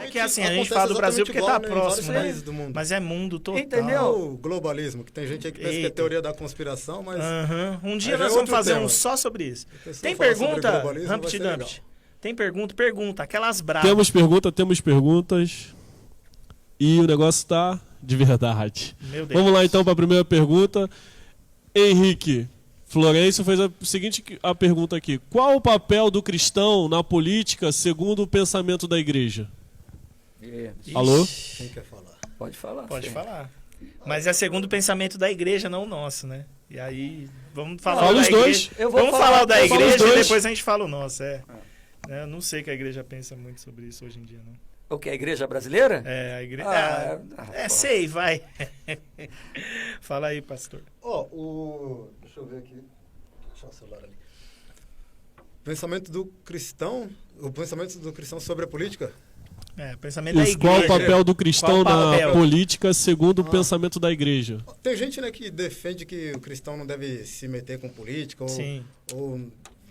exatamente. É que assim, a gente Acontece fala do Brasil exatamente porque igual, tá né, em vários próximo, né? países do mundo. Mas é mundo total. Entendeu? O globalismo, que tem gente aí que pensa que é Eita. teoria da conspiração, mas Aham. Um dia Aí já nós é vamos outro fazer tema. um só sobre isso. a pessoa Tem falar sobre pergunta, globalismo vai Humpty ser legal. Dumpty? Tem pergunta? Pergunta. Aquelas bravas. Temos perguntas. E o negócio tá de verdade. Meu Deus. Vamos lá então para a primeira pergunta. Henrique Florencio fez a pergunta aqui. Qual o papel do cristão na política segundo o pensamento da igreja? Alô? Ixi, Quem quer falar? Pode falar. Pode sim. falar. Mas é segundo o pensamento da igreja, não o nosso, né? E aí, vamos falar Fala da os dois. igreja. Eu vou Vamos falar- falar o da eu falo os igreja e dois. depois a gente fala o nosso, Né, eu não sei que a igreja pensa muito sobre isso hoje em dia, não. O que, a igreja brasileira? É, a igreja... Ah, sei, vai. Fala aí, pastor. Deixa eu ver aqui. Deixa o celular ali. O pensamento do cristão sobre a política? Pensamento da Isso, igreja. qual o papel do cristão Qual o na papel? política segundo o pensamento da igreja? Tem gente, né, que defende que o cristão não deve se meter com política Sim. ou,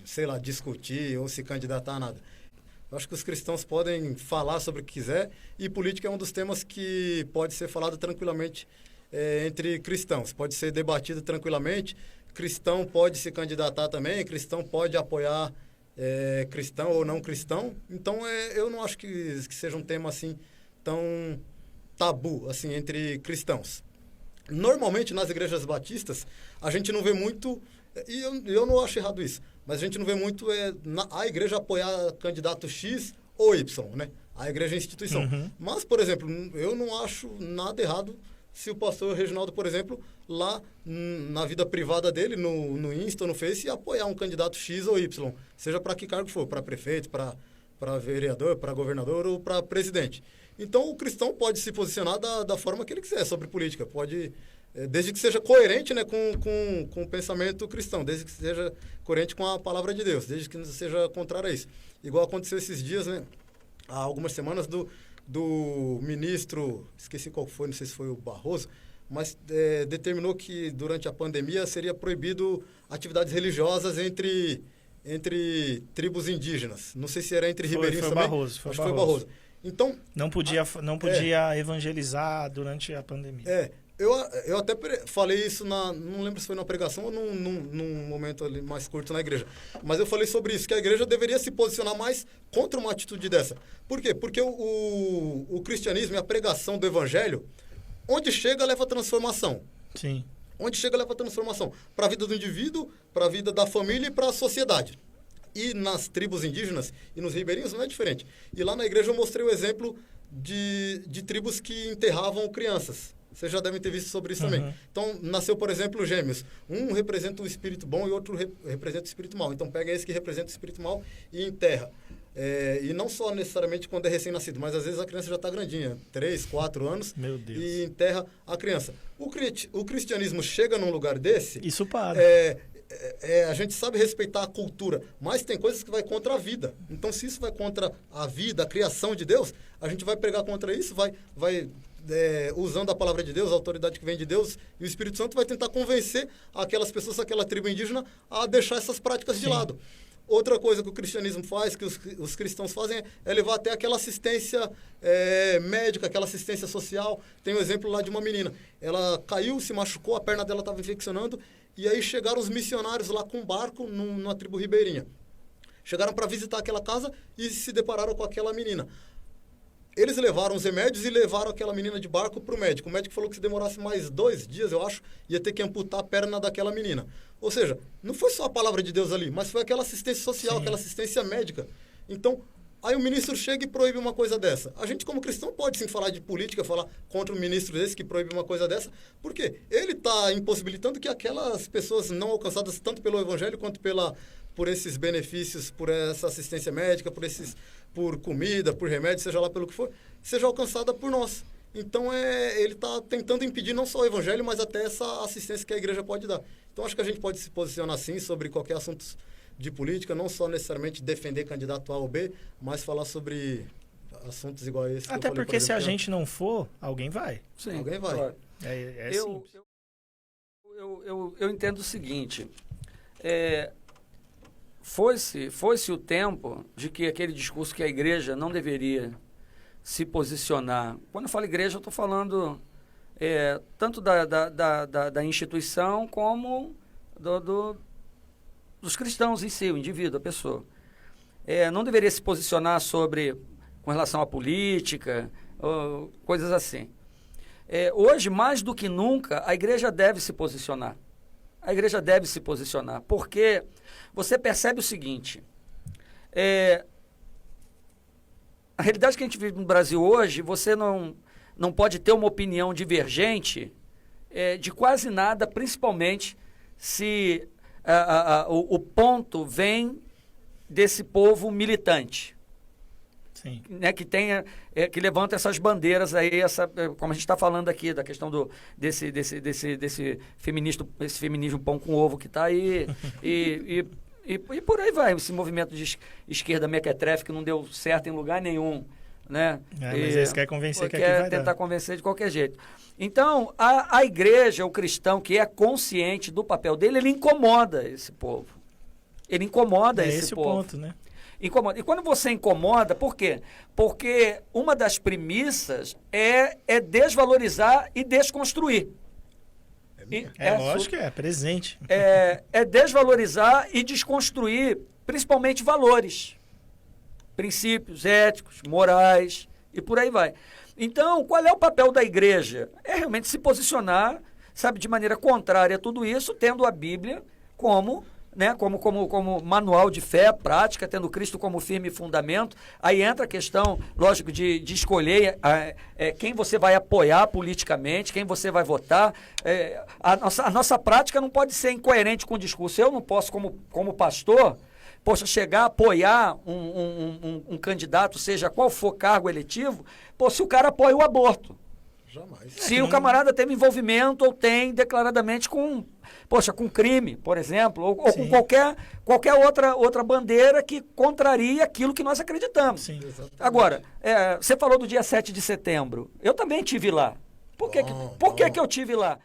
sei lá, discutir ou se candidatar a nada. Eu acho que os cristãos podem falar sobre o que quiser e política é um dos temas que pode ser falado tranquilamente entre cristãos. Pode ser debatido tranquilamente. Cristão pode se candidatar também, cristão pode apoiar cristão ou não cristão. Então, eu não acho que seja um tema assim tão tabu assim entre cristãos. Normalmente, nas igrejas batistas, a gente não vê muito, e eu não acho errado isso, mas a gente não vê muito a igreja apoiar candidato X ou Y, né? A igreja é instituição. Uhum. Mas, por exemplo, eu não acho nada errado se o pastor Reginaldo, por exemplo, lá na vida privada dele, no Insta ou no Face, apoiar um candidato X ou Y, seja para que cargo for, para prefeito, para vereador, para governador ou para presidente. Então, o cristão pode se posicionar da forma que ele quiser sobre política, pode, desde que seja coerente, né, com o pensamento cristão, desde que seja coerente com a palavra de Deus, desde que não seja contrário a isso. Igual aconteceu esses dias, né, há algumas semanas, do ministro, esqueci qual foi, não sei se foi o Barroso, mas determinou que durante a pandemia seria proibido atividades religiosas entre tribos indígenas. Não sei se era entre ribeirinhos também. Barroso, Acho que foi Barroso. Então, Não podia evangelizar durante a pandemia. eu até falei isso não lembro se foi numa pregação ou num momento ali mais curto na igreja. Mas eu falei sobre isso, que a igreja deveria se posicionar mais contra uma atitude dessa. Por quê? Porque o cristianismo e a pregação do evangelho, onde chega, leva transformação. Sim. Onde chega, leva transformação. Para a vida do indivíduo, para a vida da família e para a sociedade. E nas tribos indígenas e nos ribeirinhos não é diferente. E lá na igreja eu mostrei o exemplo de tribos que enterravam crianças. Vocês já devem ter visto sobre isso também. Então, nasceu, por exemplo, gêmeos. Um representa o espírito bom e outro representa o espírito mau. Então, pega esse que representa o espírito mau e enterra. E não só necessariamente quando é recém-nascido, mas às vezes a criança já está grandinha, 3, 4 anos, Meu Deus. e enterra a criança. O cristianismo chega num lugar desse... Isso para. a gente sabe respeitar a cultura, mas tem coisas que vai contra a vida. Então, se isso vai contra a vida, a criação de Deus, a gente vai pregar contra isso, vai usando a palavra de Deus, a autoridade que vem de Deus, e o Espírito Santo vai tentar convencer aquelas pessoas, aquela tribo indígena, a deixar essas práticas de lado. Outra coisa que o cristianismo faz, que os cristãos fazem, é levar até aquela assistência médica, aquela assistência social. Tem um exemplo lá de uma menina. Ela caiu, se machucou, a perna dela estava infeccionando, e aí chegaram os missionários lá com um barco numa tribo ribeirinha. Chegaram para visitar aquela casa e se depararam com aquela menina. Eles levaram os remédios e levaram aquela menina de barco para o médico. O médico falou que se demorasse mais 2 dias, eu acho, ia ter que amputar a perna daquela menina. Ou seja, não foi só a palavra de Deus ali, mas foi aquela assistência social, aquela assistência médica. Então, aí o ministro chega e proíbe uma coisa dessa. A gente, como cristão, pode sim falar de política, falar contra um ministro desse que proíbe uma coisa dessa, porque ele está impossibilitando que aquelas pessoas não alcançadas tanto pelo evangelho quanto por esses benefícios, por essa assistência médica, por comida, por remédio, seja lá pelo que for, seja alcançada por nós. Então, ele está tentando impedir não só o evangelho, mas até essa assistência que a igreja pode dar. Então, acho que a gente pode se posicionar assim sobre qualquer assunto de política, não só necessariamente defender candidato A ou B, mas falar sobre assuntos igual a esse. Até porque se a gente não for, alguém vai. Sim, alguém vai. claro. É Eu, simples. eu entendo o seguinte, foi-se o tempo de que aquele discurso que a igreja não deveria se posicionar. Quando eu falo igreja, eu estou falando tanto da instituição como dos cristãos em si, o indivíduo, a pessoa. Não deveria se posicionar com relação à política, coisas assim. Hoje, mais do que nunca, a igreja deve se posicionar. A igreja deve se posicionar, porque você percebe o seguinte, a realidade que a gente vive no Brasil hoje, você não pode ter uma opinião divergente de quase nada, principalmente se o ponto vem desse povo militante. Sim. Né, que levanta essas bandeiras aí, como a gente está falando aqui, da questão desse feminismo pão com ovo que está aí, e por aí vai, esse movimento de esquerda mequetrefe que não deu certo em lugar nenhum. Né? Mas eles querem convencer que aqui vai tentar dar. Convencer de qualquer jeito. Então, a igreja, o cristão que é consciente do papel dele, ele incomoda esse povo. Ele incomoda esse povo. É esse o ponto, né? Incomoda. E quando você incomoda, por quê? Porque uma das premissas é desvalorizar e desconstruir. Lógico que é presente. É desvalorizar e desconstruir, principalmente valores, princípios éticos, morais e por aí vai. Então, qual é o papel da igreja? É realmente se posicionar, sabe, de maneira contrária a tudo isso, tendo a Bíblia como manual de fé, prática, tendo Cristo como firme fundamento. Aí entra a questão, lógico, de escolher quem você vai apoiar politicamente, quem você vai votar. A nossa prática não pode ser incoerente com o discurso. Eu não posso, como pastor, chegar a apoiar um candidato, seja qual for cargo eletivo, se o cara apoia o aborto. Jamais. Se o camarada tem envolvimento ou tem declaradamente com crime, por exemplo, ou com qualquer outra bandeira que contraria aquilo que nós acreditamos. Sim. Agora, você falou do dia 7 de setembro. Eu também estive lá. Por que eu estive lá?